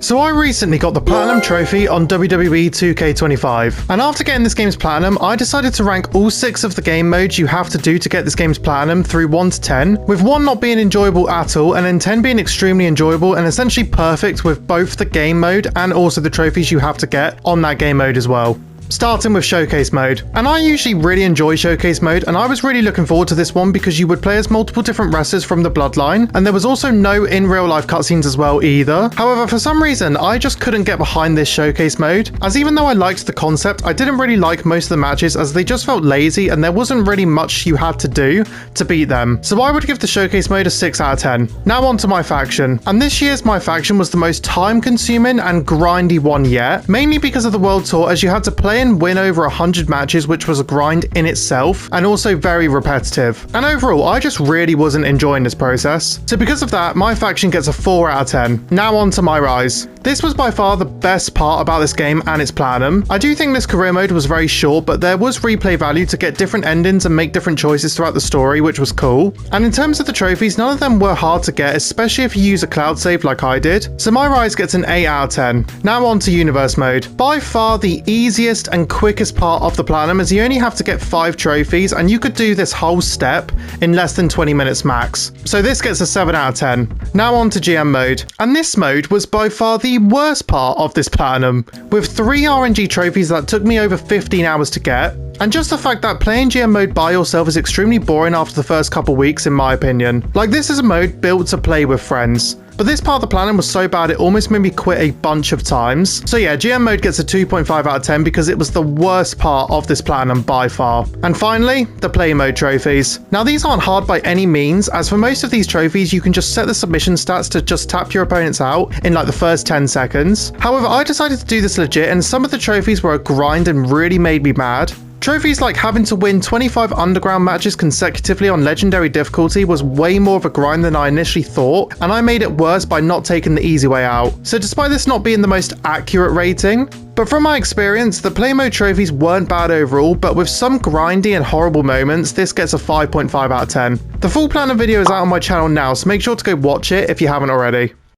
So I recently got the Platinum Trophy on WWE 2K25, and after getting this game's Platinum, I decided to rank all 6 of the game modes you have to do to get this game's Platinum through 1 to 10, with 1 not being enjoyable at all, and then 10 being extremely enjoyable and essentially perfect with both the game mode and also the trophies you have to get on that game mode as well. Starting with Showcase Mode. And I usually really enjoy Showcase Mode, and I was really looking forward to this one because you would play as multiple different wrestlers from the Bloodline, and there was also no in real life cutscenes as well either. However, for some reason, I just couldn't get behind this Showcase Mode, as even though I liked the concept, I didn't really like most of the matches as they just felt lazy and there wasn't really much you had to do to beat them. So I would give the Showcase Mode a 6 out of 10. Now on to my faction. And this year's my faction was the most time consuming and grindy one yet, mainly because of the World Tour, as you had to play and win over 100 matches, which was a grind in itself and also very repetitive. And overall, I just really wasn't enjoying this process. So because of that, my faction gets a 4 out of 10. Now on to my Rise. This was by far the best part about this game and its Platinum. I do think this career mode was very short, but there was replay value to get different endings and make different choices throughout the story, which was cool. And in terms of the trophies, none of them were hard to get, especially if you use a cloud save like I did. So my Rise gets an 8 out of 10. Now on to Universe Mode. By far the easiest and quickest part of the Platinum, as you only have to get 5 trophies and you could do this whole step in less than 20 minutes max. So this gets a 7 out of 10. Now on to GM Mode. And this mode was by far the worst part of this Platinum, with 3 RNG trophies that took me over 15 hours to get. And just the fact that playing GM mode by yourself is extremely boring after the first couple weeks in my opinion. Like, this is a mode built to play with friends. But this part of the Platinum was so bad it almost made me quit a bunch of times. So yeah, GM mode gets a 2.5 out of 10 because it was the worst part of this Platinum by far. And finally, the Play Mode trophies. Now these aren't hard by any means, as for most of these trophies you can just set the submission stats to just tap your opponents out in like the first 10 seconds. However, I decided to do this legit, and some of the trophies were a grind and really made me mad. Trophies like having to win 25 underground matches consecutively on legendary difficulty was way more of a grind than I initially thought, and I made it worse by not taking the easy way out. So despite this not being the most accurate rating, but from my experience, the play mode trophies weren't bad overall, but with some grindy and horrible moments, this gets a 5.5 out of 10. The full Platinum video is out on my channel now, so make sure to go watch it if you haven't already.